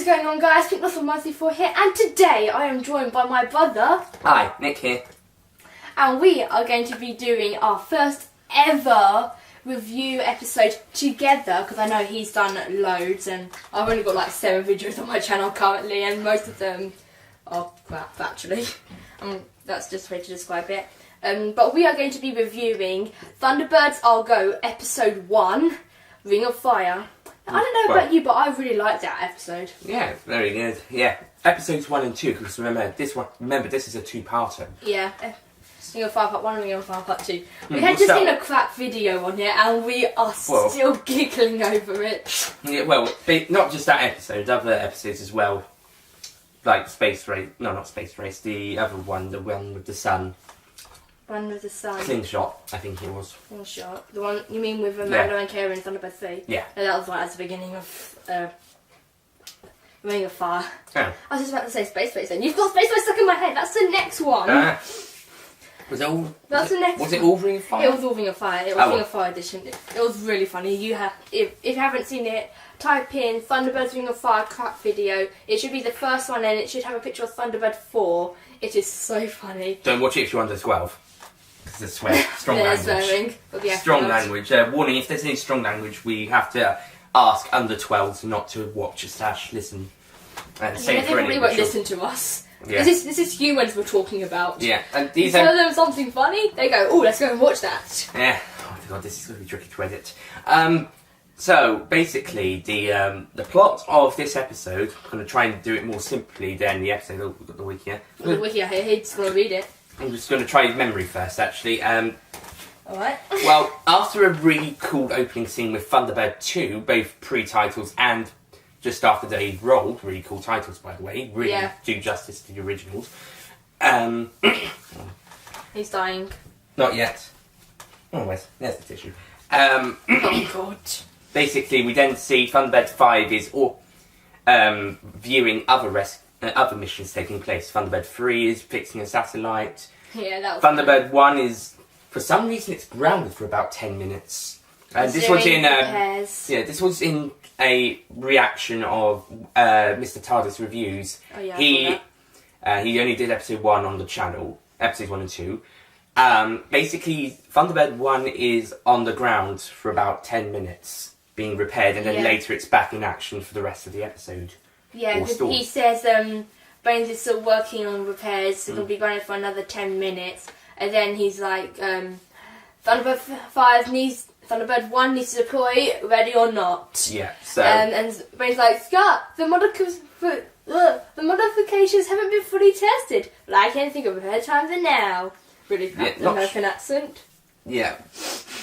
is going on, guys? Pink Little Monthly 4 here, and today I am joined by my brother. Hi, Nick here. And we are going to be doing our first ever review episode together, because I know he's done loads, and I've only got like 7 videos on my channel currently, and most of them are crap, actually. That's just the way to describe it. But we are going to be reviewing Thunderbirds Are Go, episode 1, Ring of Fire. I don't know about you, but I really liked that episode. Yeah, very good. Yeah, episodes 1 and 2. Because remember, this is a two-parter. Yeah, Ring of Fire Part 1 and Ring of Fire Part 2. We had just seen a crap video on it, and we are still giggling over it. Yeah, well, not just that episode, other episodes as well, like Space Race. No, not Space Race. The other one, the one with the sun. One with the sun. Slingshot, I think it was. Slingshot. The one you mean with Amanda and Karen in Thunderbirds 3? Yeah. No, that was right at the beginning of Ring of Fire. Oh. I was just about to say Space Race then. You've got Space Race stuck in my head. That's the next one. Was it all? That's the next. Was it all Ring of Fire? It was all Ring of Fire. It was Ring of Fire edition. It was really funny. If you haven't seen it, type in Thunderbirds Ring of Fire crap video. It should be the first one, and it should have a picture of Thunderbird 4. It is so funny. Don't watch it if you're under 12. Because it's strong language. Swearing. Strong language. Warning: if there's any strong language, we have to ask under 12s not to watch / listen. And they probably won't listen to us. Yeah. This is humans we're talking about. Yeah, and you tell them something funny, they go, "Oh, let's go and watch that." Yeah. Oh my god, this is going to be tricky to edit. So basically, the plot of this episode, I'm going to try and do it more simply than the episode. Oh, we've got the wiki here. The wiki here, he's going to read it. I'm just going to try memory first, actually. Alright. Well, after a really cool opening scene with Thunderbird 2, both pre-titles and just after they rolled, really cool titles, by the way, really do justice to the originals. He's dying. Not yet. Oh, there's the tissue. Oh god. Basically, we then see Thunderbird 5 is viewing other missions taking place. Thunderbird 3 is fixing a satellite. Yeah, that was Thunderbird 1 is, for some reason, it's grounded for about 10 minutes. And this was in this was in a reaction of Mr. TARDIS reviews. Oh yeah. He only did episode 1 on the channel, episodes 1 and 2. Basically, Thunderbird 1 is on the ground for about 10 minutes, being repaired, and then later it's back in action for the rest of the episode. Yeah, because he says Brains is still working on repairs, so they'll be running for another 10 minutes, and then he's like, Thunderbird 1 needs to deploy, ready or not. Yeah, so... and Brain's like, Scott, the modifications haven't been fully tested, but I can't think of a better time than now. Really crap American accent. Yeah.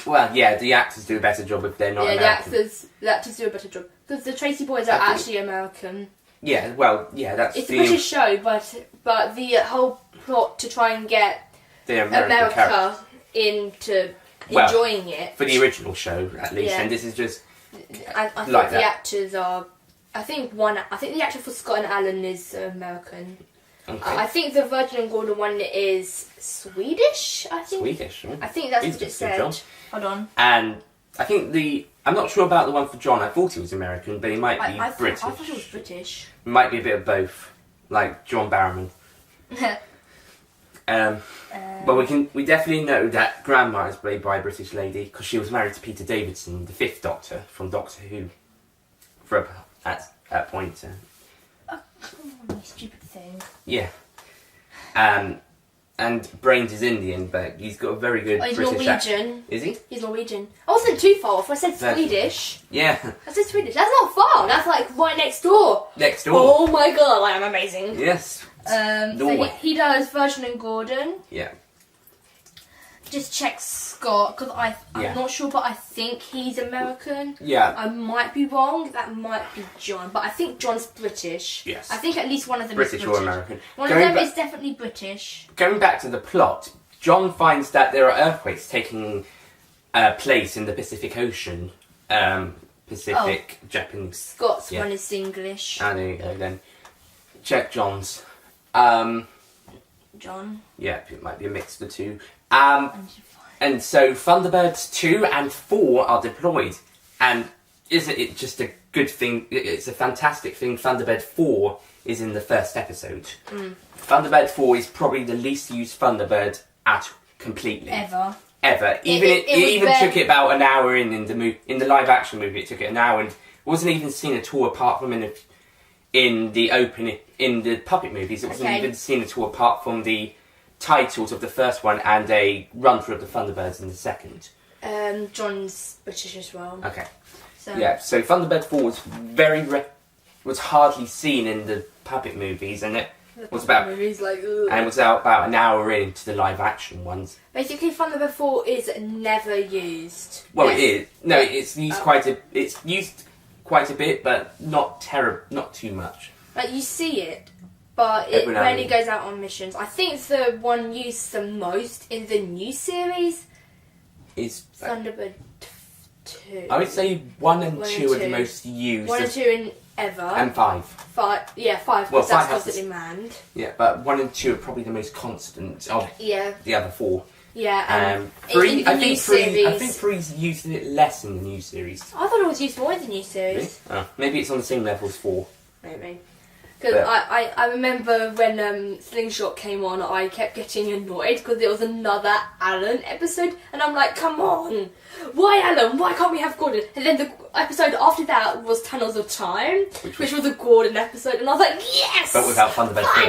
Well, yeah, the actors do a better job if they're not American. The actors do a better job. Because the Tracy boys are actually American. Yeah, well, yeah, that's It's a British show, but the whole plot to try and get the America into enjoying it. For the original show, at least, and this is just I think the actors are... I think the actor for Scott and Alan is American. Okay. I think the Virgin and Gordon one is Swedish, I think. Swedish? I think that's what it said. Hold on. And I think I'm not sure about the one for John. I thought he was American, but he might be British. I thought he was British. Might be a bit of both, like John Barrowman. But we definitely know that Grandma is played by a British lady, because she was married to Peter Davison, the 5th Doctor from Doctor Who. At that point. Oh, you stupid thing. Yeah. And Brains is Indian, but he's got a very good British Norwegian. accent. Is he? He's Norwegian. I wasn't too far off. I said Swedish. Yeah. I said Swedish. That's not far. That's like right next door. Next door. Oh my god, I am amazing. Yes. So he does Virgin and Gordon. Yeah. Just check Scott, because I'm not sure, but I think he's American. Yeah. I might be wrong. That might be John, but I think John's British. Yes. I think at least one of them British is British. or American. One of them is definitely British. Going back to the plot, John finds that there are earthquakes taking place in the Pacific Ocean. Japanese. Scott's one is English. Ah, there you go then. Check John's. John. Yeah, it might be a mix of the two. And so Thunderbirds 2 and 4 are deployed, and isn't it just a good thing? It's a fantastic thing. Thunderbird 4 is in the first episode. Thunderbird 4 is probably the least used Thunderbird completely. Ever. It even took it about an hour in the live action movie. It took it an hour and wasn't even seen at all apart from in the puppet movies. It wasn't even seen at all apart from the titles of the first one and a run through of the Thunderbirds in the second. John's British as well. Okay. So Thunderbird 4 was was hardly seen in the puppet movies, and it was about an hour into the live action ones. Basically, Thunderbird 4 is never used. Well, it is. No, it's used It's used quite a bit, but not too much. Like you see it, but it rarely goes out on missions. I think the one used the most in the new series is Thunderbird 2. I would say 1 and 2 are the most used. 1 and 2 in ever. And 5. 5, yeah, 5. Well, because that's constantly manned. Yeah, but 1 and 2 are probably the most constant of the other 4. Yeah. 3. In the new series. I think 3's used it less in the new series. I thought it was used more in the new series. Really? Oh, maybe it's on the same level as 4. Maybe. Because I remember when Slingshot came on, I kept getting annoyed because there was another Alan episode, and I'm like, come on, why Alan? Why can't we have Gordon? And then the episode after that was Tunnels of Time, which was a Gordon episode, and I was like, yes! But without Thunderbird 4.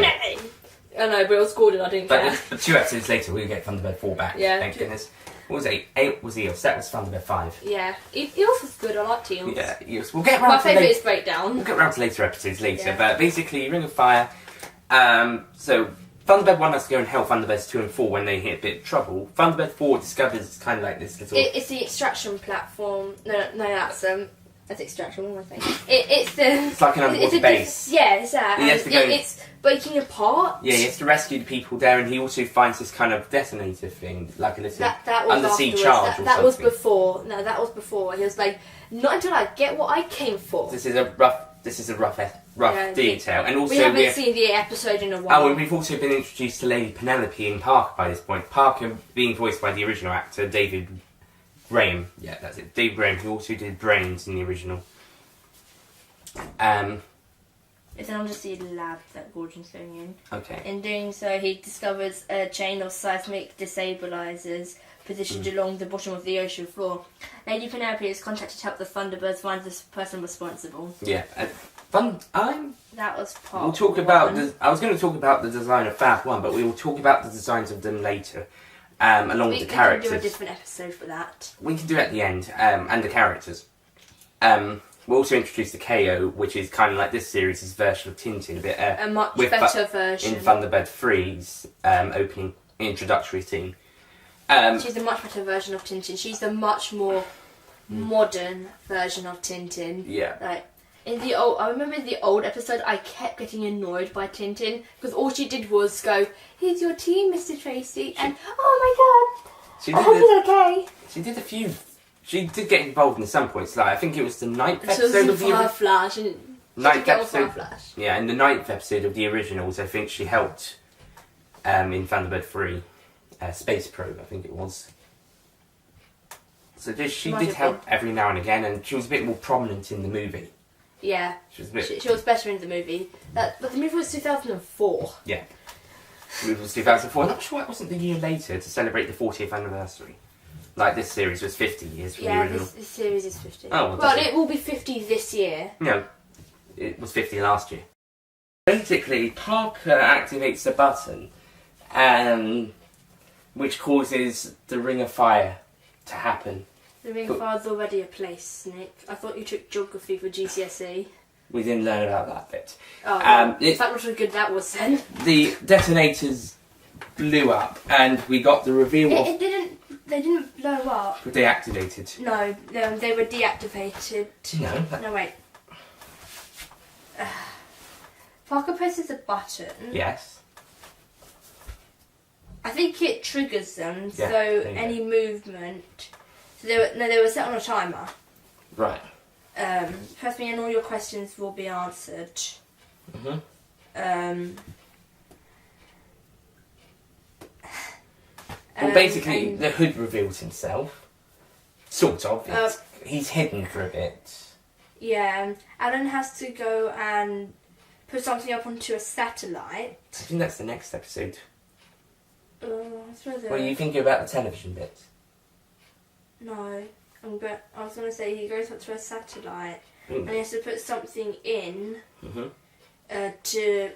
I know, but it was Gordon, I didn't care. But 2 episodes later, we'll get Thunderbird 4 back. Yeah. Thank goodness. What was it? 8 was Eos. That was Thunderbird 5. Yeah. Eos was good. I liked Eos. Yeah, Eos. We'll get around My favourite is Breakdown. We'll get around to later episodes later. Yeah. But basically, Ring of Fire. So, Thunderbird 1 has to go and help Thunderbirds 2 and 4 when they hit a bit of trouble. Thunderbird 4 discovers it's kind of like this little... It's the extraction platform. No, that's extraction. What am I saying? It's like an underwater base. It's that. It's breaking apart. Yeah, he has to rescue the people there, and he also finds this kind of detonator thing, like a little undersea charge or something. That was before. No, that was before. He was like, not until I get what I came for. This is a rough detail, and also we haven't seen the episode in a while. Oh, and we've also been introduced to Lady Penelope in Parker by this point. Parker being voiced by the original actor David Graham. Yeah, that's it. David Graham, who also did Brains in the original. It's an undersea lab that Gordon's going in. Okay. In doing so, he discovers a chain of seismic destabilizers positioned along the bottom of the ocean floor. Lady Penelope is contacted to help the Thunderbirds find this person responsible. Yeah. That was part. We'll talk about. I was going to talk about the design of Fab 1, but we will talk about the designs of them later, along with the characters. We can do a different episode for that. We can do it at the end, and the characters. We'll also introduce the KO, which is kind of like this series' version of Tintin, a much better version. In Thunderbird 3's opening introductory scene. She's a much better version of Tintin. She's the much more modern version of Tintin. Yeah. Like I remember in the old episode, I kept getting annoyed by Tintin because all she did was go, "Here's your tea, Mr. Tracy," and oh my god, I hope it's okay. She did a few. She did get involved in some points. Like I think it was the 9th episode of the Fireflash. Ninth episode. Yeah, in the 9th episode of the originals, I think she helped in Thunderbird 3, Space Probe. I think it was. So she did help every now and again, and she was a bit more prominent in the movie. Yeah, she was better in the movie. But the movie was 2004. Yeah, the movie was 2004. I'm not sure it wasn't the year later to celebrate the 40th anniversary. Like this series was 50 years from the original. Yeah, this series is 50. Oh, well it will be 50 this year. No, it was 50 last year. Basically, Parker activates the button, which causes the Ring of Fire to happen. The Ring of Fire is already a place, Nick. I thought you took geography for GCSE. We didn't learn about that bit. Oh, well, is that not how good that was then? The detonators blew up, and we got the reveal of... They didn't blow up. Were they activated? No, they were deactivated. No, wait. Parker presses a button. Yes. I think it triggers them, so any movement... So they were set on a timer. Right. Press me and all your questions will be answered. Well, basically, the Hood reveals himself. Sort of. He's hidden for a bit. Yeah, Alan has to go and put something up onto a satellite. I think that's the next episode. What are you thinking about the television bit? No, I was going to say he goes up to a satellite Mm. and he has to put something in Mm-hmm. to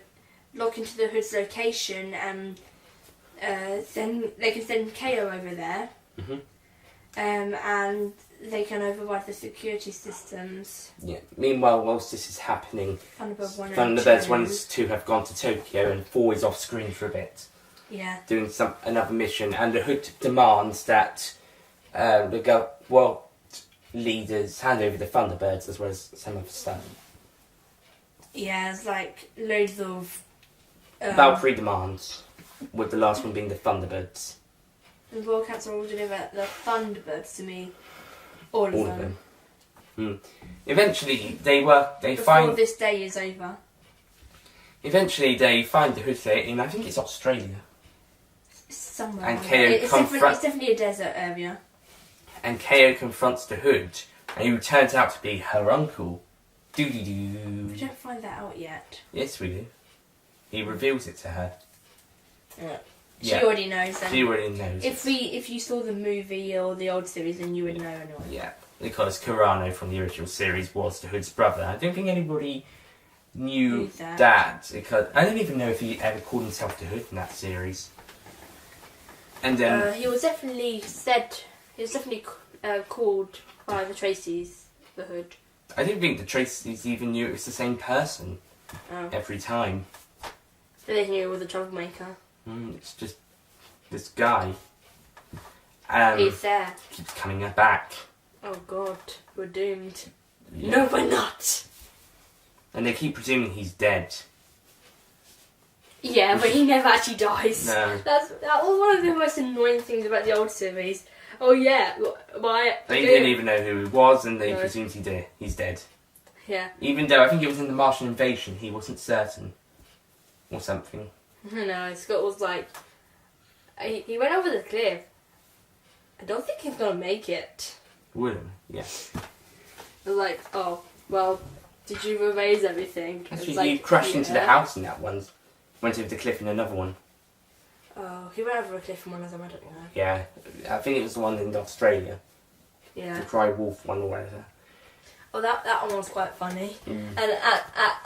log into the Hood's location, and then they can send KO over there. Mm-hmm. And they can override the security systems. Yeah. Meanwhile, whilst this is happening, Thunderbirds 1 and 2 have gone to Tokyo, and 4 is off screen for a bit, Yeah. doing another mission. And the Hood demands that leaders hand over the Thunderbirds as well as some other stuff. Yeah, it's like loads of. About 3 demands, with the last one being the Thunderbirds. The Royal Council will deliver the Thunderbirds to me. All of them. Eventually, Before this day is over. Eventually, they find the Hood in, I think it's Australia. It's somewhere. And it's definitely a desert area. And KO confronts the Hood, and he turns out to be her uncle. Doo-doo-doo. We don't find that out yet. Yes, we do. He reveals it to her. Yeah. She Yeah. already knows. Then. She already knows. If you saw the movie or the old series, then you would know anyway. Yeah, because Carano from the original series was the Hood's brother. I don't think anybody knew that, because I don't even know if he ever called himself the Hood in that series. And then he was definitely called by the Tracys the Hood. I don't think the Tracys even knew it was the same person every time. But they knew it was a troublemaker. It's just this guy. He's there. Keeps coming back. Oh God, we're doomed. Yeah. No, we're not. And they keep presuming he's dead. Yeah, but he never actually dies. No. That was one of the most annoying things about the old series. Oh yeah, They didn't even know who he was, and they presumed he's dead. Yeah. Even though I think it was in the Martian invasion, he wasn't certain. Or something. No, Scott was like... He went over the cliff. I don't think he's going to make it. Would yeah. I was like, oh, well, did you erase everything? Actually, he crashed into the house in that one. Went over the cliff in another one. Oh, he went over a cliff in one of them, I don't know. Yeah, I think it was the one in Australia. Yeah. The Cry Wolf one or whatever. Oh, that one was quite funny. Mm. And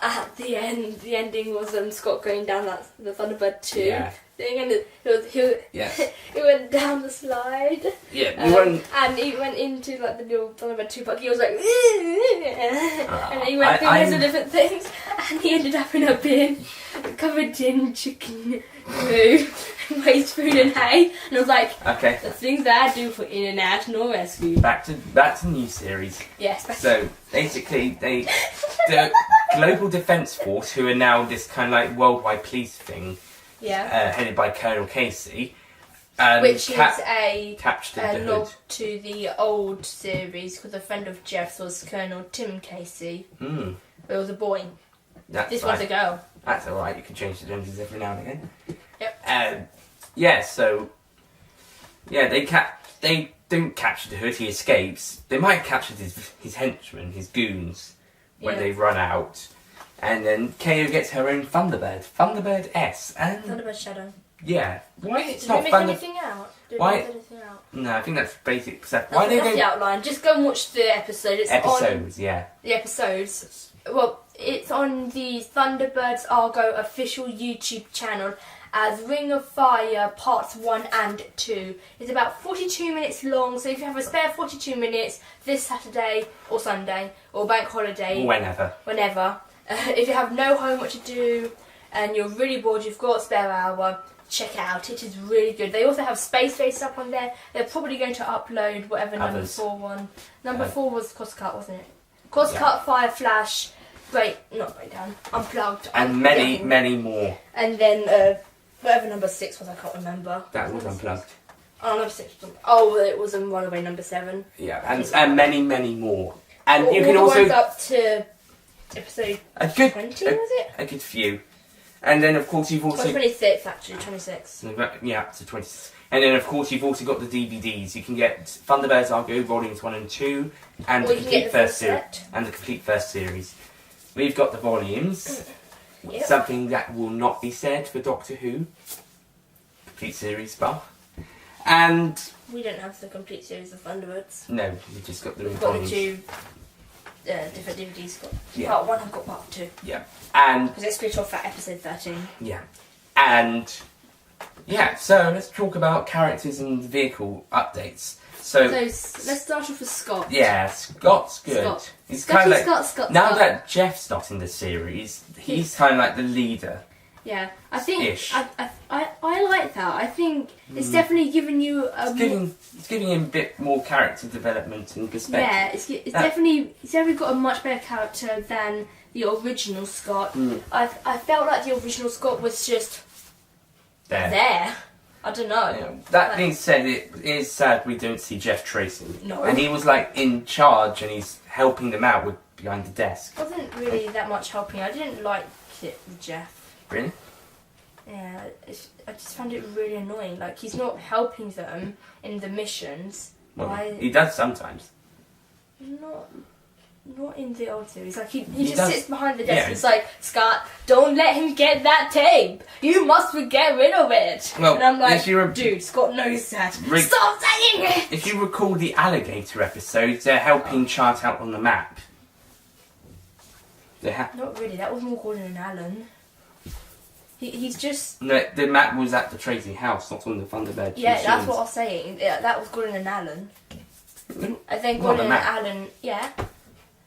at the end, the ending was Scott going down the Thunderbird 2 thing, and he went down the slide. Yeah, and he went into like the little Thunderbird 2 park. He was like, and he went through loads of different things, and he ended up in a bin covered in chicken poo, waste food and hay. And I was like, okay, the things that I do for international rescue. Back to new series. Yes. So basically, the Global Defence Force, who are now this kind of like worldwide police thing, headed by Colonel Casey, which is a captured the nod Hood to the old series, because a friend of Jeff's was Colonel Tim Casey. Mm. But it was a boy. This right. one's a girl. That's alright, you can change the genders every now and again. Yep. They don't capture the Hood, he escapes. They might have captured his henchmen, his goons, when they run out. And then KO gets her own Thunderbird, Thunderbird S. And Thunderbird Shadow. Yeah. Why Did it's we not miss anything out? Did we miss anything out? No, I think that's basic stuff. That's the outline. Just go and watch the episode. It's episodes, the episodes. Well, it's on the Thunderbirds Are Go official YouTube channel as Ring of Fire Parts 1 and 2. It's about 42 minutes long, so if you have a spare 42 minutes this Saturday or Sunday or bank holiday, whenever, if you have no homework to do and you're really bored, you've got a spare hour, check it out. It is really good. They also have Space Race up on there. They're probably going to upload whatever number 4 one. Number 4 was Crosscut, wasn't it? Crosscut, Fire Flash, Breakdown, Unplugged, and many more. And then whatever number 6 was, I can't remember. That was Unplugged. Oh, number 6 was it was in Runaway number 7. Yeah, and many more. And you can all the also ones up to episode 20, was it? A good few. And then, of course, you've also... 26, actually, 26. Yeah, so 26. And then, of course, you've also got the DVDs. You can get Thunderbirds Are Go Volumes 1 and 2, and the complete first series. We've got the volumes. Yep. Something that will not be said for Doctor Who. Complete series buff. And... We don't have the complete series of Thunderbirds. No, we just got the We've got the volumes. 2 different DVDs. Yeah. Part 1, I've got part 2. Yeah. And... Because it's split off at episode 13. Yeah. And... Yeah, so let's talk about characters and vehicle updates. So let's start off with Scott. Yeah, Scott's good. Scott. He's Scotty, kind of like, Scott. now that Jeff's not in the series, he's kind of like the leader. Yeah, I think Ish. I like that. I think it's definitely giving you It's giving him a bit more character development and perspective. yeah, it's definitely got a much better character than the original Scott. I felt like the original Scott was just there. I don't know. Yeah. That being said, it is sad we don't see Jeff Tracy. No. And he was like in charge and he's helping them out with behind the desk. Wasn't really that much helping. I didn't like it with Jeff. Really? Yeah, I just found it really annoying. Like, he's not helping them in the missions. Well, he does sometimes. Not in the old series. Like, he just does. sits behind the desk Yeah. and it's like, Scott, don't let him get that tape. You must get rid of it. Well, and I'm like, if you're dude, Scott knows that. Stop saying it! If you recall the alligator episode, they're helping chart out on the map. Not really. That was more Gordon and Alan. He's just... No, the map was at the Tracy house, not on the Thunderbird. Yeah, machines. that's what I was saying. Yeah, that was Gordon and Alan. And then What, Gordon the and map? Alan... Yeah.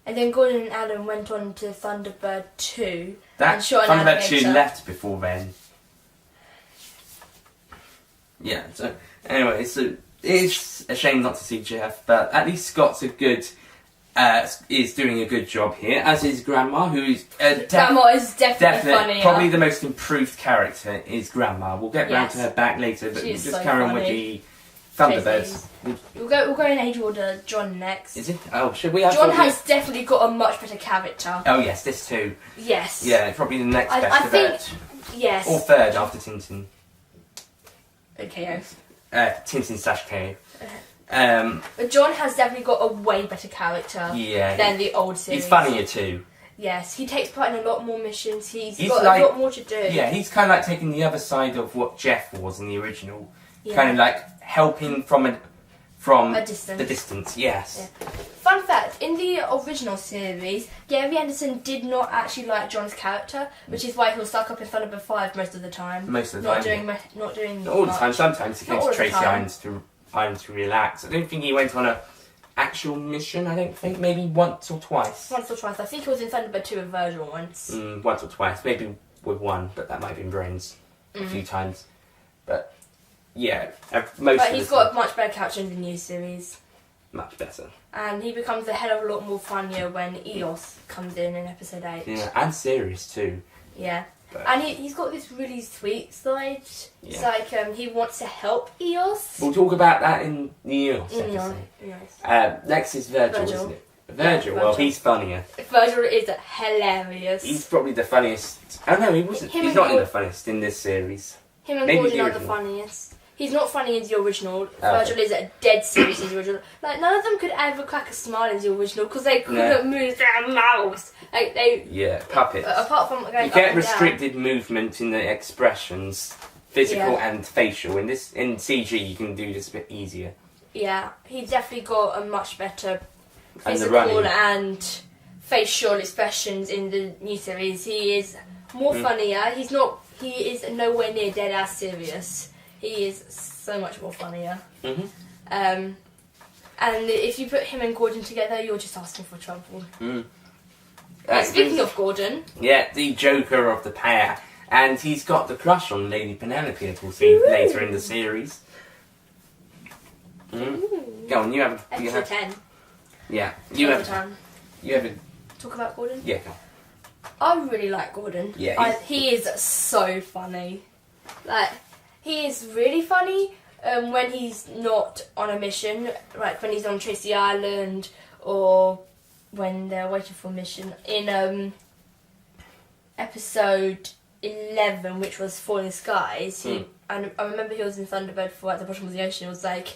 And then Gordon and Alan went on to Thunderbird 2. That and shot an Thunderbird 2 alligator. left before then. Yeah, so anyway, so it's a shame not to see Jeff, but at least Scott's is doing a good job here, as is Grandma, who is Grandma is definitely funny. probably the most improved character is Grandma. We'll get round to her back later, but She we'll is just so carry on with funny. the Thunderbirds. We'll go in age order. John next. Is it? Oh, should we have? John has definitely got a much better character. Oh yes, this too. Yes. Yeah, probably the next I best of think- it. Yes. Or third after Tintin. Okay. Tintin/KO. But John has definitely got a way better character Yeah. than the old series. He's funnier too. Yes, he takes part in a lot more missions. He's He's got like- a lot more to do. Yeah, he's kind of like taking the other side of what Jeff was in the original. Yeah. Kind of like helping from A distance. the distance. Yes. Yeah. Fun fact, in the original series, Gary Anderson did not actually like John's character, which is why he was stuck up in Thunderbird 5 most of the time. Most of the Not time. doing Not all the much. time. Sometimes he Not goes all to the Tracy time. Islands to relax. I don't think he went on a actual mission. I don't think maybe once or twice. Once or twice. I think he was in Thunderbird 2 with Virgil once. Once or twice, maybe with one, but that might have been Brains a few times. But yeah, most But of he's the got time, a much better character in the new series. much better. And he becomes a hell of a lot more funnier when Eos comes in episode 8. Yeah, and serious too. Yeah. But And he's got this really sweet side. It's Yeah. like he wants to help Eos. we'll talk about that in the Eos Yeah, episode. yes. Next is Virgil, Virgil. isn't it? Virgil, Yeah, well, Virgil. he's funnier. Virgil is hilarious. He's probably the funniest. Oh no, he wasn't. Him He's and not in Gord- the funniest in this series. Him and maybe Gordon the are the original. funniest. He's not funny in the original. Oh, Virgil is a dead serious in the original. Like, none of them could ever crack a smile in the original because they couldn't move their mouths. Like, they... Yeah, puppets. Apart from going You up get and restricted movement in the expressions, physical Yeah. and facial. In CG, you can do this a bit easier. down. Yeah, he definitely got a much better And the physical running. and facial expressions in the new series. He is more funnier. He is nowhere near dead ass serious. He is so much more funnier. Mm-hmm. And if you put him and Gordon together, you're just asking for trouble. Speaking of Gordon, Yeah, the Joker of the pair. And he's got the crush on Lady Penelope, as we'll see later in the series. Go on, you have... episode 10. Yeah, You have time. you have a... Talk about Gordon. Yeah, go on. I really like Gordon. Yeah, he is so funny. Like, he is really funny when he's not on a mission, like when he's on Tracy Island or when they're waiting for a mission. In episode 11, which was Falling Skies, and I remember he was in Thunderbird for At the Bottom of the Ocean. It was like,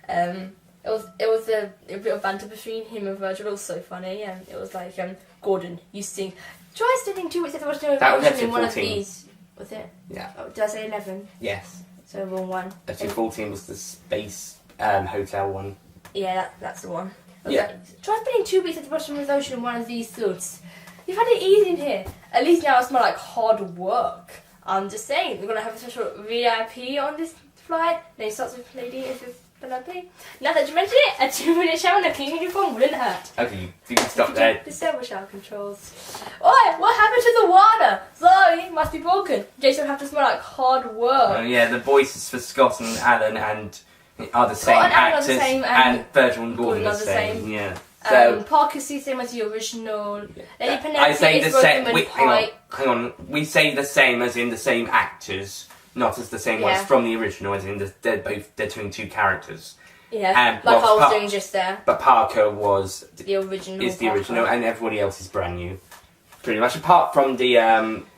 it was a bit of banter between him and Virgil. It was so funny, and it was like, Gordon, you sing. Try standing 2 weeks at the bottom of the ocean in one of these. Was it? Yeah. Oh, did I say 11? Yes. So wrong one. Episode 14 was the space hotel one. Yeah, that's the one. Yeah. Like, try spending 2 weeks at the bottom of the ocean in one of these suits. You've had it easy in here. At least now it's more like hard work. I'm just saying, we're going to have a special VIP on this flight. Then it starts with Lady if it's VIP. Now that you mention it, a 2-minute shower and a clean uniform wouldn't hurt. Okay, you can stop there. Disable shower controls. Oi, what happened to the water? Sorry, it must be broken. Jason would have to smell like hard work. Oh yeah, the voices for Scott and Alan are the same Scott and Alan are actors, the same, and Virgil and Gordon Gordon are the same. Yeah. Parker's the same as the original. Lady I Penelope say the is same. Rosamund Hang Pike. on. We say the same as in the same actors, not as the same ones from the original. As in they're doing two characters. Yeah, like I was doing just there. But Parker was the original. Is the original, and everybody else is brand new, pretty much. Apart from the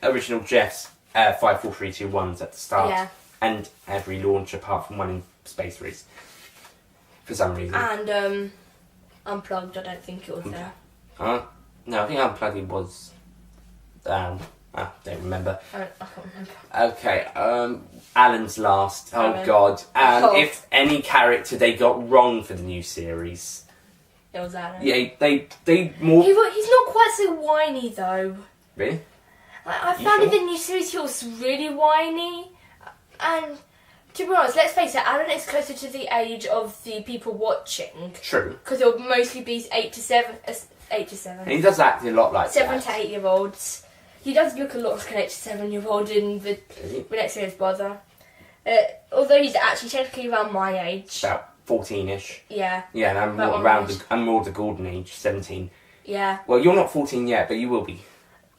original Jeff's 5, 4, 3, 2, 1s at the start, and every launch apart from one in Space Race, for some reason. And Unplugged, I don't think it was there. No, I think Unplugged it was. I don't remember. I can't remember. Okay, Alan's last. Oh Alan. God. If any character they got wrong for the new series. It was Alan. Yeah, they more. He's not quite so whiny though. Really? I found in the new series he was really whiny, and to be honest, let's face it, Alan is closer to the age of the people watching. True. Because it'll mostly be 8 to 7. 8 to 7. And he does act a lot like 7 that. to 8 year olds. He does look a lot like an 8 to 7 year old in the next series brother. Although he's actually technically around my age. About 14-ish. Yeah. Yeah, and I'm more the Gordon age, 17. Yeah. Well, you're not 14 yet, but you will be.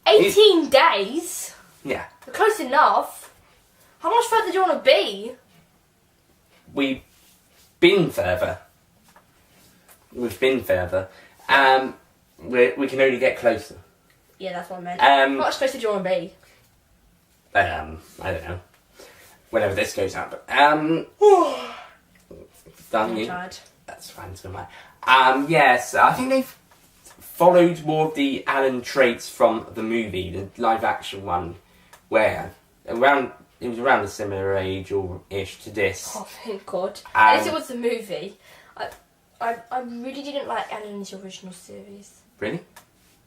18 days? Yeah. Close enough. How much further do you want to be? We've been further. We can only get closer. Yeah, that's what I meant. How much closer do you want to be? I don't know. Whenever this goes out, but done you. That's fine. It's fine. Yes, I think they've followed more of the Alan traits from the movie, the live action one, where it was around a similar age or ish to this. Oh, thank God. At least it was the movie. I really didn't like Alan in the original series. Really?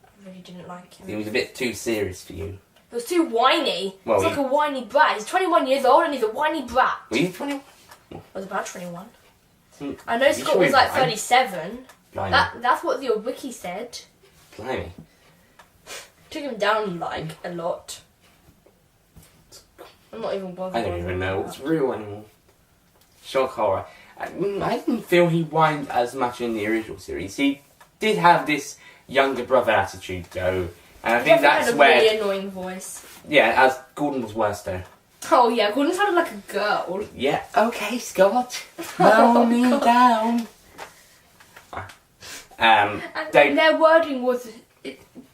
I really didn't like him. He was a bit too serious for you. He was too whiny. Well, he's like a whiny brat. He's 21 years old and he's a whiny brat. Were you 21? I was about 21. I know Scott was like 37. That's what the wiki said. Blimey. Took him down like a lot. I'm not even bothered. I don't even know what's real anymore. Shock horror. I didn't feel he whined as much in the original series. He did have this younger brother attitude though, and I think that's had a where. really annoying voice. Yeah, as Gordon was worse though. Oh yeah, Gordon sounded like a girl. Yeah. Okay, Scott. Slow me down. And their wording was,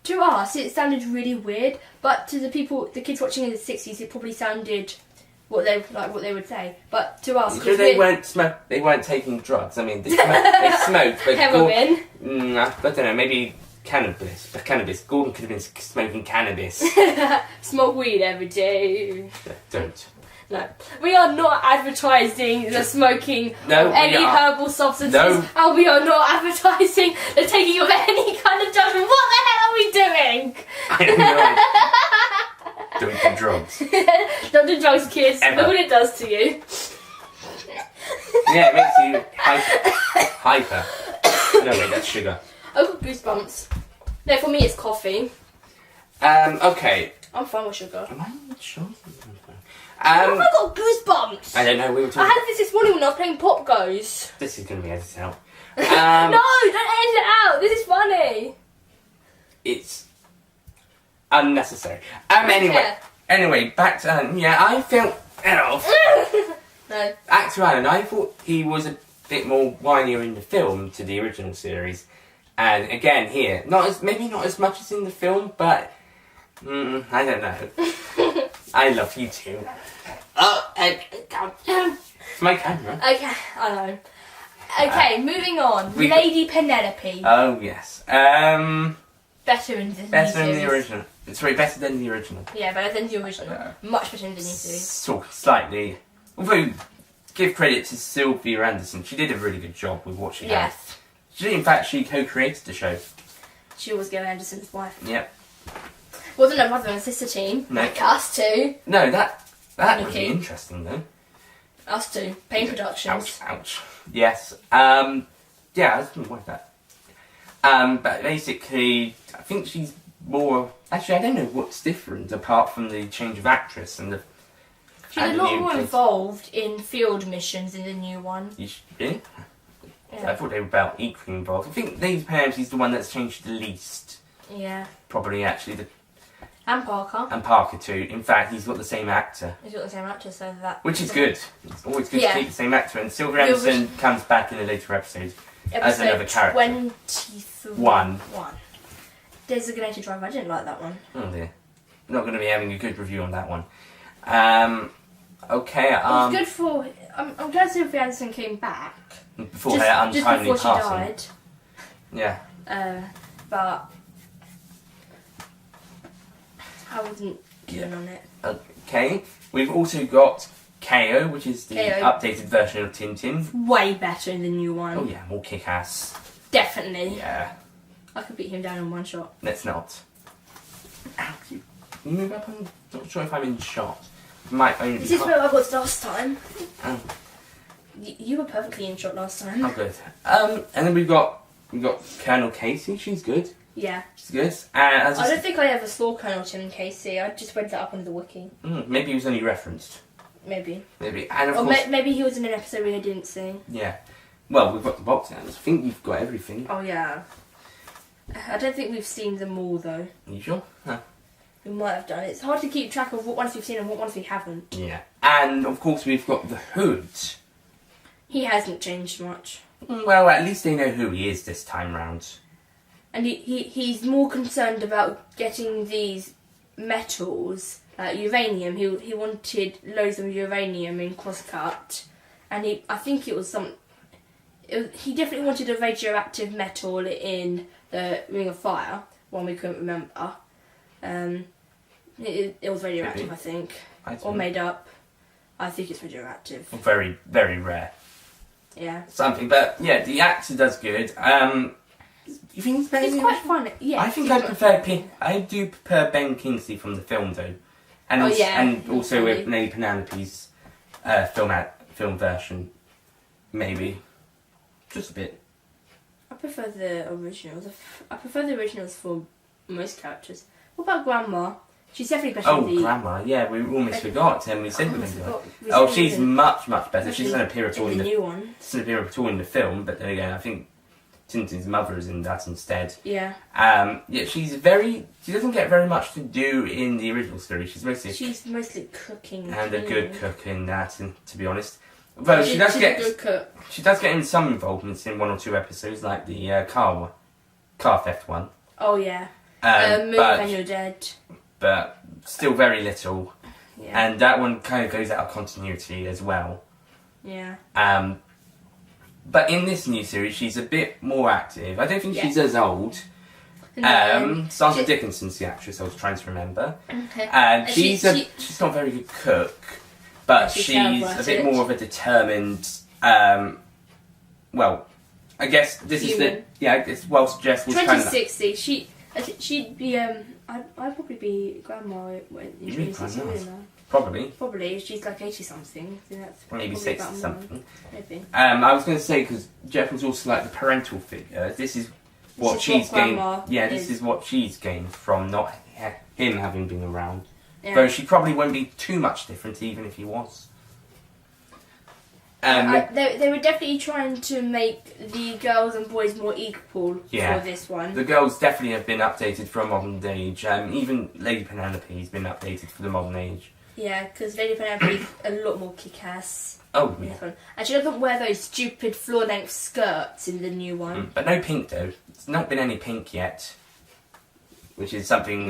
to us, it sounded really weird, but to the kids watching in the 60s, it probably sounded what they would say. But to us, sure they weren't taking drugs. I mean, they smoked, but heroin. I don't know. Maybe cannabis. But cannabis. Gordon could have been smoking cannabis. Smoke weed every day. Don't. No, we are not advertising the smoking of any herbal substances, and we are not advertising the taking of any kind of drugs. What the hell are we doing? I don't know. Don't do drugs. Don't do drugs, kids. Ever. Look what it does to you. Yeah, it makes you hyper. No, wait, that's sugar. I've got goosebumps. No, for me it's coffee. Okay. I'm fine with sugar. Am I not sure? Have I got goosebumps? I don't know. We were talking. I had this morning when I was playing Pop Goes. This is going to be edited out. No, don't edit it out. This is funny. It's unnecessary. Anyway, back to Alan. Yeah, I felt No. Back to Alan. I thought he was a bit more whinier in the film to the original series, and again here, maybe not as much as in the film, but I don't know. I love you too. Oh, it's my camera. Okay, I know. Okay, moving on. Lady Penelope. Oh, yes. Better in the Better than the original. Sorry, better than the original. Yeah, better than the original. Much better than the new series. Sort of slightly. Although, give credit to Sylvia Anderson. She did a really good job with what she had. Yes. In fact, she co-created the show. She was Gil Anderson's wife. Yep. Wasn't a mother and sister team. No. Like us two. No, that would be interesting though. Us two. Payne Productions. Ouch. Yes. Yeah, I didn't like that. But basically, I think she's more. Actually, I don't know what's different apart from the change of actress and the. She's a lot more involved in field missions in the new one. Really? Yeah. I thought they were about equally involved. I think Lady Penelope's the one that's changed the least. Yeah. Probably, actually. And Parker. And Parker, too. In fact, he's got the same actor. He's got the same actor, so that... Which is good. It's always good to keep the same actor. And Sylvia Anderson comes back in a later episode as another character. 21. Designated Driver. I didn't like that one. Oh, dear. Not going to be having a good review on that one. Okay. It was good for... I'm glad Sylvia Anderson came back. Before her untimely just before passing. she died. Yeah. But I wasn't keen on it. Okay. We've also got KO, which is the updated version of Tintin. Way better in the new one. Oh yeah, more kick-ass. Definitely. Yeah. I could beat him down in one shot. Let's not. Ow, you move up. I'm not sure if I'm in shot. Might only this is where I was last time. Oh. You were perfectly in shot last time. Oh, good. And then we've got Colonel Casey. She's good. Yeah. She's good. I don't think I ever saw Colonel Tim Casey. I just read that up on the wiki. Maybe he was only referenced. Maybe. And of course, maybe he was in an episode we didn't see. Yeah. Well, we've got the box out. I think you've got everything. Oh, yeah. I don't think we've seen them all, though. Are you sure? Huh. We might have done. It's hard to keep track of what ones we've seen and what ones we haven't. Yeah. And, of course, we've got the Hood. He hasn't changed much. Well, at least they know who he is this time round. And he's more concerned about getting these metals, like uranium. He wanted loads of uranium in Crosscut. And I think it was he definitely wanted a radioactive metal in the Ring of Fire, one we couldn't remember. It was radioactive, maybe. I think. Or made up. I think it's radioactive. Very, very rare. Yeah. Something, but yeah, the actor does good. You think it's better? It's quite fun. Yeah. I think I do prefer Ben Kingsley from the film though, and also with Lady Penelope's film version, maybe just a bit. I prefer the originals. I prefer the originals for most characters. What about Grandma? She's definitely better. Grandma, yeah, we almost forgot, and we said we were going to. She's much better. She doesn't appear at all in the new one. Doesn't appear at all in the film, but then again, I think Tintin's mother is in that instead. Yeah. Yeah, she doesn't get very much to do in the original story. She's mostly cooking. And a good cook in that, to be honest. Well, she does get in some involvements in one or two episodes, like the car theft one. Oh yeah. Move and You're Dead. But still very little. Yeah. And that one kind of goes out of continuity as well. Yeah. But in this new series, she's a bit more active. I don't think she's as old. No, Sandra Dickinson's the actress I was trying to remember. Okay. She's not a very good cook, but she's a bit more of a determined. Well, I guess this is the it's well suggested. 2060. She'd be I'd probably be Grandma in 2060. Probably. She's like 80 something. So that's maybe 60 something. Maybe. I was going to say because Jeff was also like the parental figure. This is what she's gained. Yeah, this is what she's gained from not him having been around. Yeah. Though she probably won't be too much different, even if he was. They were definitely trying to make the girls and boys more equal for this one. The girls definitely have been updated for a modern age. Even Lady Penelope has been updated for the modern age. Yeah, because Lady Penelope is a lot more kick-ass. Oh, yeah. And she doesn't wear those stupid floor-length skirts in the new one. But no pink, though. It's not been any pink yet. Which is something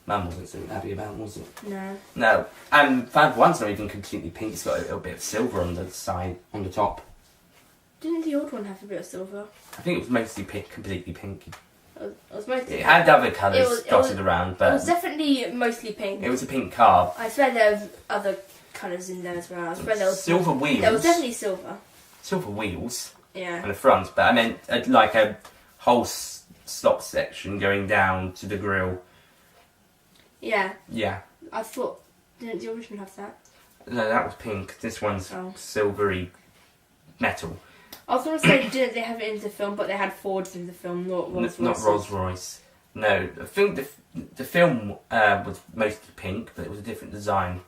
Mum wasn't so happy about, was it? No. No. And Thunderbird 1's not even completely pink. It's got a little bit of silver on the side, on the top. Didn't the old one have a bit of silver? I think it was mostly pink, completely pink. It was mostly. It had other colours dotted around, but it was definitely mostly pink. it was a pink car. I swear there was other colours in there as well. I swear there was Silver wheels. There was definitely silver. Silver wheels. Yeah. On the front, but I meant like a whole stop section going down to the grille. Yeah. Yeah. I thought, didn't the original have that? No, that was pink. This one's silvery metal. I was going to say, didn't they have it in the film, but they had Fords in the film, not Rolls-Royces. Not Rolls-Royce. No, I think the film was mostly pink, but it was a different design.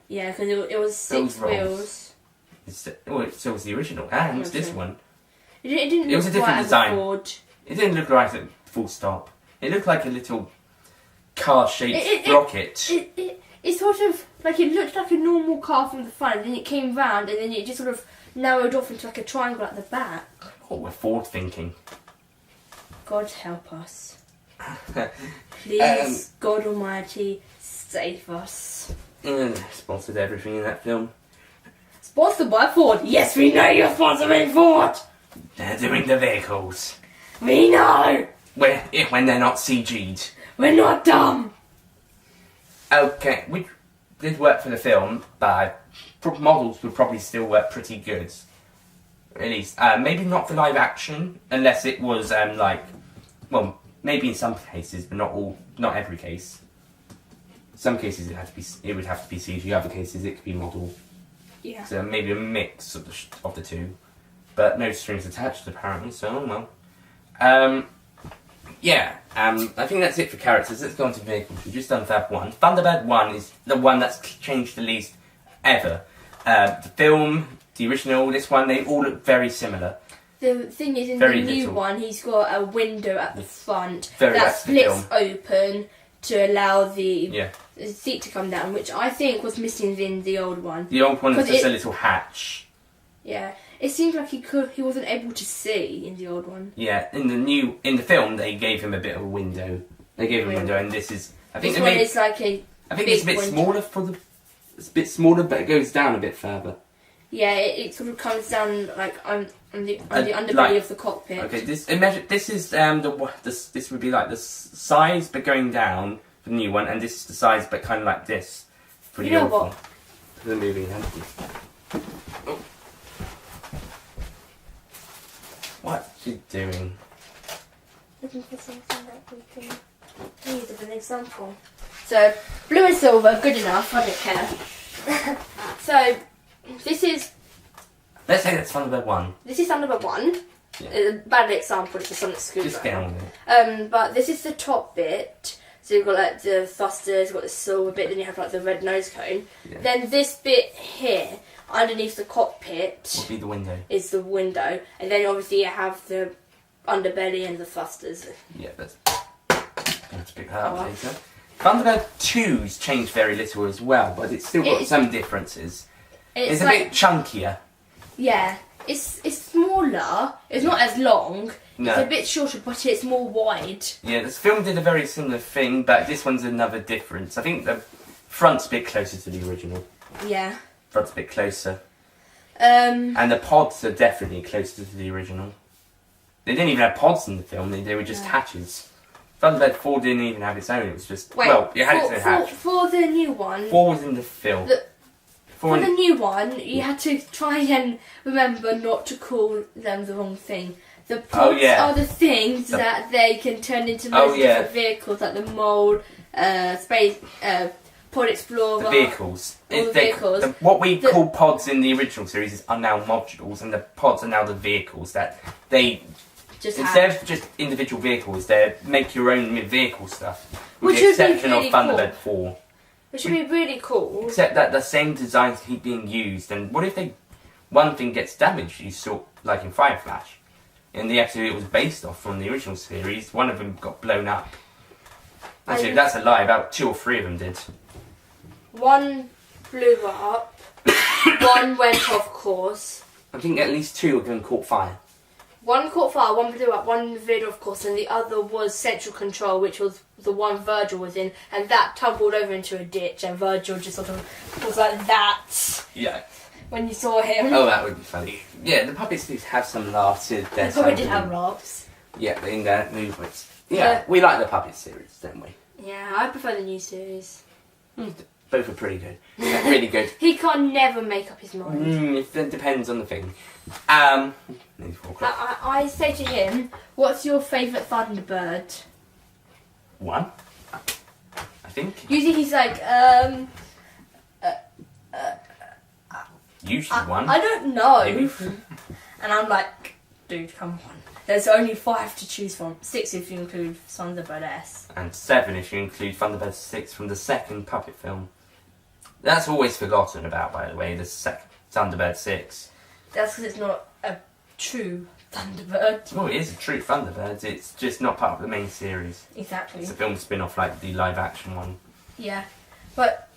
Yeah, because it was 6 wheels. So was the original. And this one. It didn't it was look a different right design. As a Ford. It didn't look like a full stop. It looked like a little car-shaped rocket. It sort of, like, it looked like a normal car from the front, and then it came round, and then it just sort of narrowed off into like a triangle at the back. Oh, we're forward thinking. God help us. Please, God Almighty, save us. Sponsored everything in that film. Sponsored by Ford. Yes, we know you're sponsoring Ford. They're doing the vehicles. We know. When they're not CG'd. We're not dumb. Okay, we did work for the film, but models would probably still work pretty good. At least, maybe not for live action, unless it was maybe in some cases, but not every case. Some cases it would have to be CG. Other cases it could be model. Yeah. So maybe a mix of the two, but no strings attached apparently. So well. I think that's it for characters. Let's go on to vehicles. We've just done Fab 1. Thunderbird 1 is the one that's changed the least ever. The film, the original, this one, they all look very similar. The thing is, in the new one, he's got a window at the front that splits open to allow the seat to come down, which I think was missing in the old one. The old one was just a little hatch. Yeah. It seemed like he wasn't able to see in the old one. Yeah, in the film they gave him a bit of a window. They gave him a window, and this is it's like a. I think it's a bit smaller it's a bit smaller, but it goes down a bit further. Yeah, it sort of comes down like on the underbelly of the cockpit. Okay, this is this would be like the size but going down for the new one, and this is the size but kind of like this for the old one. For the movie. Oh. What's she doing? Looking for something that we can use as an example. So, blue and silver, good enough, I don't care. So, this is... Let's say that's Thunderbird 1. This is Thunderbird 1. Yeah. A bad example, it's a Sonic Screwdriver. Just get on with it. But this is the top bit. So you've got like the thrusters, you've got the silver bit, then you have like the red nose cone. Yeah. Then this bit here, underneath the cockpit, would be the window. Is the window, and then obviously you have the underbelly and the thrusters. Yeah, that's. I have to pick that up later. Thunderbird 2's changed very little as well, but it's still got some differences. It's a bit chunkier. Yeah, it's smaller. It's not as long. No. It's a bit shorter, but it's more wide. Yeah, this film did a very similar thing, but this one's another difference. I think the front's a bit closer to the original. Yeah. Front's a bit closer. And the pods are definitely closer to the original. They didn't even have pods in the film, they were just hatches. Thunderbird 4 didn't even have its own, it was just... Wait, it had its own hatch. For the new one... 4 was in the film. For the new one, you had to try and remember not to call them the wrong thing. The pods are the things that they can turn into loads of different vehicles, like the Mole, Space, Pod Explorer. The vehicles. All the vehicles. What we call pods in the original series are now modules, and the pods are now the vehicles that they... Instead of just individual vehicles, they make your own vehicle stuff. With the exception of Thunderbird 4. Which would be really cool. Except that the same designs keep being used, and what if one thing gets damaged? You saw, like in Fire Flash. In the episode it was based off from the original series, one of them got blown up. Actually, that's a lie, about 2 or 3 of them did. One blew up, one went off course. I think at least 2 of them caught fire. One caught fire, one blew up, one veered off course, and the other was central control, which was the one Virgil was in, and that tumbled over into a ditch, and Virgil just sort of was like that. Yeah. When you saw him. Oh, that would be funny. Yeah, the puppets did have some laughs. They probably did have laughs. Yeah, in their movements. Yeah, we like the puppet series, don't we? Yeah, I prefer the new series. Both are pretty good. Really good. He can't never make up his mind. It depends on the thing. Nearly 4 o'clock. I say to him, what's your favourite Thunderbird? 1, I think. Usually he's like, Usually 1. I don't know. Maybe. And I'm like, dude, come on. There's only 5 to choose from. 6 if you include Thunderbird S. And 7 if you include Thunderbird 6 from the second puppet film. That's always forgotten about, by the way, the Thunderbird 6. That's because it's not a true Thunderbird. Well, it is a true Thunderbird, it's just not part of the main series. Exactly. It's a film spin-off like the live-action one. Yeah. But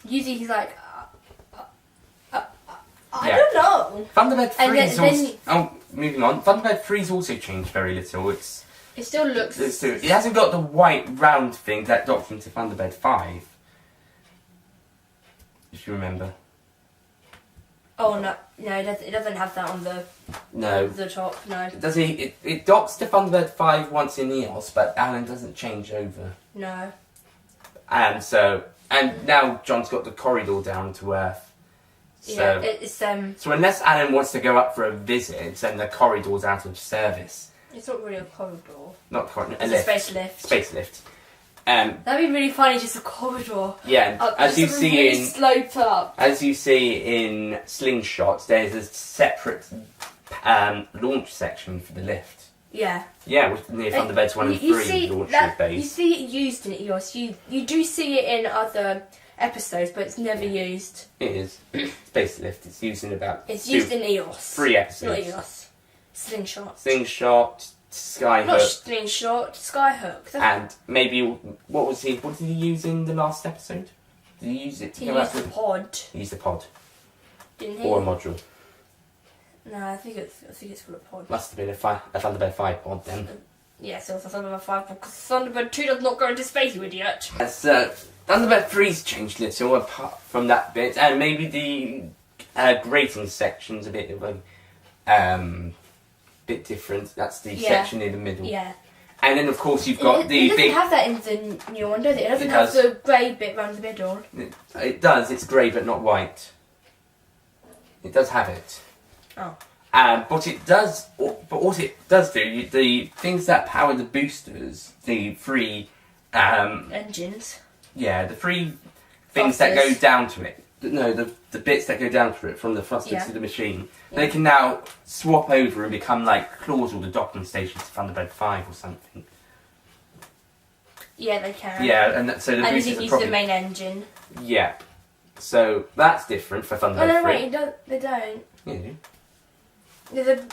usually he's like, I don't know. Thunderbird 3 is then also... Oh, moving on. Thunderbird 3's also changed very little. It still looks... It hasn't got the white round thing that docked into Thunderbird 5. If you remember. Oh, no. No, it doesn't have that on the top, no. Does it docks to Thunderbird 5 once in EOS, but Alan doesn't change over. No. And now John's got the corridor down to Earth. So, Yeah, it's so unless Alan wants to go up for a visit, then the corridor's out of service. It's not really a corridor. Not corridor, It's a space lift. Space lift. That'd be really funny, just a corridor. Yeah, as you see really sloped up. As you see in Slingshots, there's a separate launch section for the lift. Yeah. Yeah, near Thunderbirds 1 and 3 launch base. You see it used in EOS. You do see it in other episodes, but it's never used. It is. Space lift. It's used in about... It's used in EOS. 3 episodes. Not EOS. Slingshot. Slingshot, Skyhook. Not Slingshot, Skyhook. And maybe... What did he use in the last episode? Did he use it to He go out used the pod. He used a pod. Didn't he? Or a module. No, I think it's full of pod. Must have been a Thunderbird 5 pod then. Yeah, so it's a Thunderbird 5 pod, because Thunderbird 2 does not go into space, you idiot. Thunderbird 3's changed little apart from that bit, and maybe the grating section's a bit of a bit different. That's the section in the middle. Yeah. And then of course you've got the it big... doesn't have that in the new one, does it? It doesn't have the grey bit around the middle. It does, it's grey but not white. It does have it. Oh. But what it does do, the things that power the boosters, the 3... engines. Yeah, the 3 things that go down to it. No, the bits that go down to it from the thrusters to the machine. Yeah. They can now swap over and become like claws or the docking stations to Thunderbird 5 or something. Yeah, they can. Yeah, and so the boosters you can are use probably... the main engine. Yeah. So that's different for Thunderbird 3. Oh no, wait, they don't. Yeah, they do.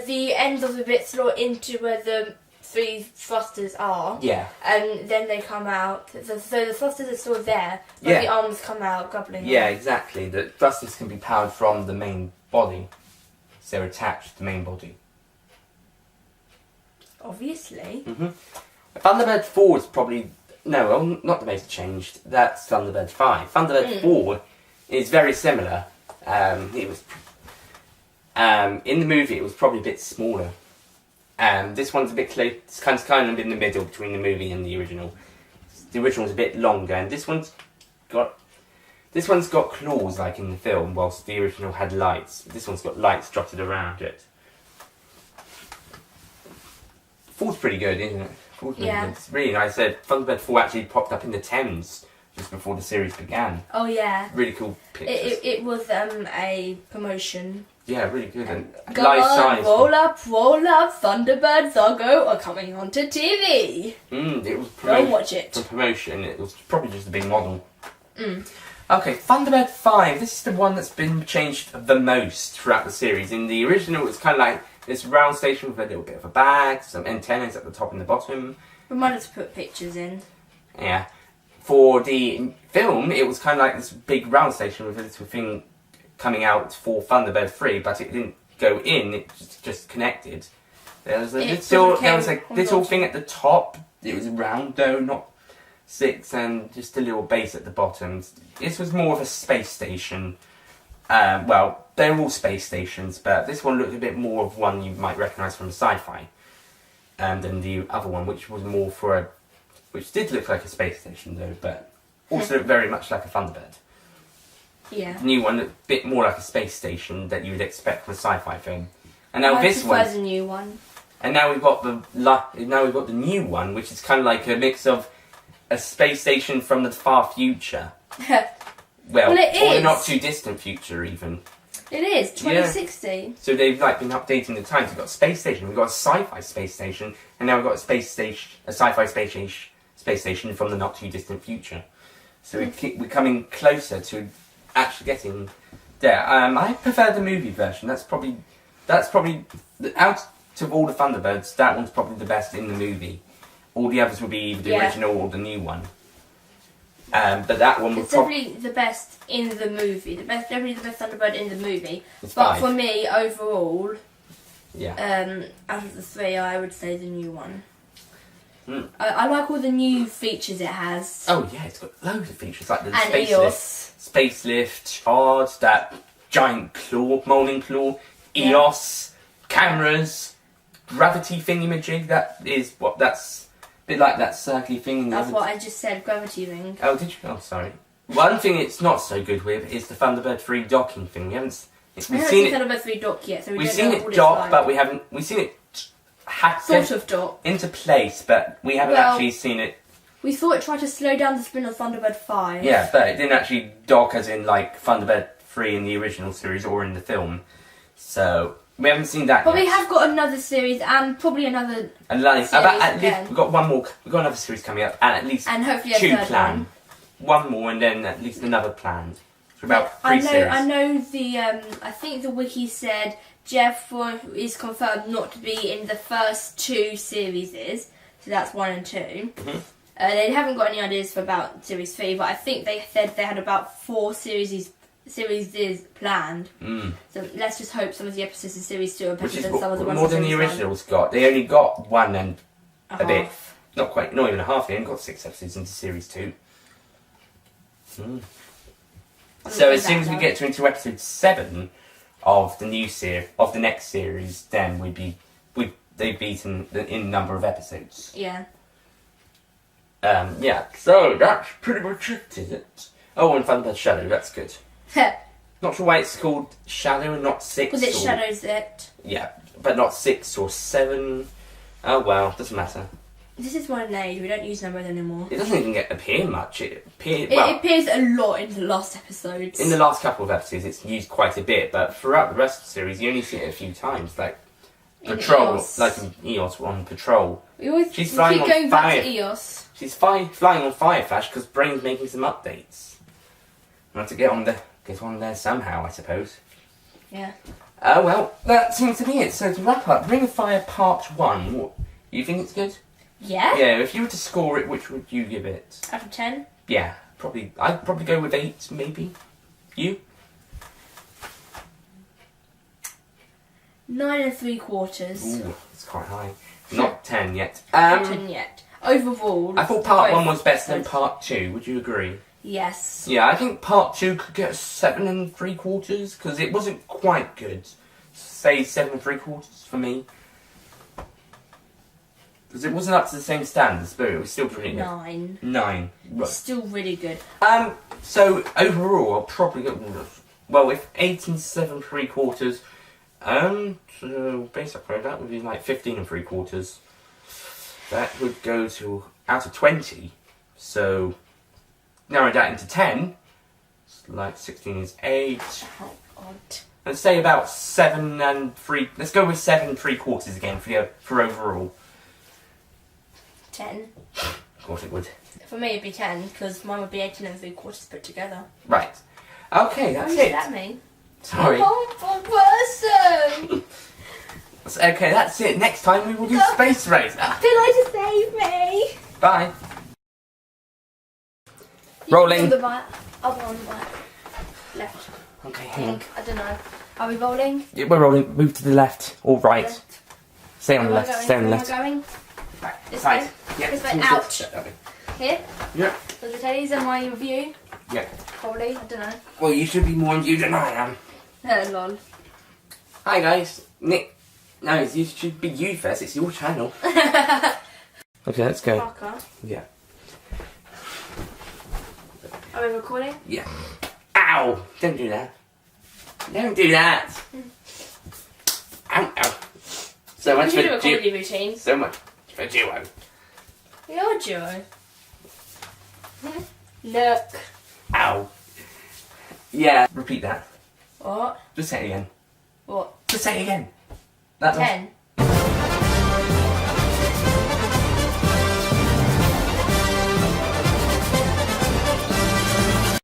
The ends of the bits slot into where the 3 thrusters are. Yeah. And then they come out. So the thrusters are still there, but the arms come out gobbling. Yeah, exactly. The thrusters can be powered from the main body. So they're attached to the main body. Obviously. Thunderbird 4 is probably... No, well, not the most changed. That's Thunderbird 5. Thunderbird 4 is very similar. It was... in the movie, it was probably a bit smaller. This one's a bit close. It's kind of in the middle between the movie and the original. The original's a bit longer, and this one's got claws like in the film, whilst the original had lights. This one's got lights dotted around it. 4's pretty good, isn't it? 4's really good. It's really nice. Thunderbird 4 actually popped up in the Thames just before the series began. Oh yeah. Really cool pictures. It was a promotion. Yeah, really good. And Go life on, size. roll up, Thunderbirds Are Go are coming onto TV. It was Go and watch it. For promotion, it was probably just a big model. Okay, Thunderbird 5. This is the one that's been changed the most throughout the series. In the original, it was kind of like this round station with a little bit of a bag, some antennas at the top and the bottom. Remind us to put pictures in. Yeah. For the film, it was kind of like this big round station with a little thing coming out for Thunderbird 3, but it didn't go in, it's just connected. There was a little thing at the top. It was round though, not 6, and just a little base at the bottom. This was more of a space station. Well, they're all space stations, but this one looked a bit more of one you might recognise from sci-fi than the other one, which was more for which did look like a space station though, but also looked very much like a Thunderbird. Yeah. The new one looked a bit more like a space station that you would expect from a sci-fi film. And now this one. the new one. And now we've got the new one, which is kind of like a mix of a space station from the far future. Well, it is. Or the not too distant future, even. It is 2060. Yeah. So they've been updating the times. We've got a space station, we've got a sci-fi space station, and now we've got a sci-fi space station from the not too distant future. So we're coming closer to actually getting there. I prefer the movie version. That's probably out of all the Thunderbirds, that one's probably the best in the movie. All the others will be either the original or the new one. But that one it's definitely the best in the movie. Definitely the best Thunderbird in the movie. It's but 5. for me, overall, yeah. Out of the 3, I would say the new one. Mm. I like all the new features it has. Oh yeah, it's got loads of features like the space lift, charge, that giant claw, molding claw, EOS, cameras, gravity thingamajig. That's a bit like that circly thing. That's what I just said, gravity ring. Oh, did you? Oh, sorry. One thing it's not so good with is the Thunderbird 3 docking thing. We haven't seen Thunderbird 3 dock yet, so we we've don't seen know it what dock, it's like. but we've seen it sort of dock into place, but we haven't actually seen it. We thought it tried to slow down the spin of Thunderbird 5. Yeah, but it didn't actually dock as in like Thunderbird 3 in the original series or in the film. So we haven't seen that But yet. we have got another series and probably another series at least again. we've got one more. We've got another series coming up, and at least And hopefully a 2 third planned. One more, and then at least another planned. So about 3 series. I know the I think the wiki said Jeff is confirmed not to be in the first 2 series, so that's 1 and 2. Mm-hmm. They haven't got any ideas for about series 3, but I think they said they had about 4 series planned. So let's just hope some of the episodes in series 2 are better than some of the ones more in than the series 1. originals got. They only got 1 and a bit. Half. Not even a half. They only got 6 episodes into series 2. So as soon as we get into episode 7 of the new of the next series, then they've beaten in number of episodes. Yeah. Yeah. So that's pretty much it, is it? Oh, and Thunderbird Shadow. That's good. Not sure why it's called Shadow and not 6. Because it shadows it. Yeah, but not 6 or 7. Oh well, doesn't matter. This is modern age. We don't use numbers anymore. It doesn't even appear much. It appears a lot in the last episodes. In the last couple of episodes, it's used quite a bit, but throughout the rest of the series, you only see it a few times, like patrol, like in EOS on patrol. She's flying on going fire. Back to EOS. She's flying on Fire Flash because Brain's making some updates. I have to get on there somehow, I suppose. Yeah. Well, that seems to be it. So to wrap up, Ring of Fire Part 1. What, you think it's good? Yeah. Yeah. If you were to score it, which would you give it? Out of 10. Yeah, probably. I'd probably go with 8, maybe. You? 9 3/4. Ooh, it's quite high. Not 10 yet. Not 10 yet. Overall. I thought Part 1 was better than Part 2. Would you agree? Yes. Yeah, I think Part 2 could get a 7 3/4 because it wasn't quite good. Say 7 3/4 for me. Because it wasn't up to the same standards, but it was still pretty good. 9. 9. Right. Still really good. So overall, I'll probably go. Well, if 8 and 7 3/4, so basically that would be like 15 3/4. That would go to out of 20. So narrow that into 10. Like 16 is 8. Oh God. Let's say about 7 and 3. Let's go with 7 3/4 again for overall. 10. Of course it would. For me, it'd be 10 because mine would be 18 3/4 put together. Right. Okay, that's What it. does that mean? Sorry. Horrible person. Okay, that's it. Next time we will do Space Race. Delight to save me. Bye. Rolling. On the right. Other on the right. Left. Okay, hang on. I don't know. Are we rolling? Yeah, we're rolling. Move to the left or right. Left. Stay on the Where am I left. going? Stay on the Where left. am I going? Right. This Side. way? Yeah. This way. towards Ouch. the- that way. Here? Yeah. So the teddies and my review? Yeah. Probably. I don't know. Well, you should be more on you than I am. Lol. Hi guys, Nick. No, you should be you first. It's your channel. Okay, let's go. Parker. Yeah. Are we recording? Yeah. Ow! Don't do that. Don't do that. Ow! Ow! So much We should do for a comedy routine. So much for duo. You're a duo. Look. Ow! Yeah. Repeat that. What? Just say it again. What? Just say it again. That was- 10.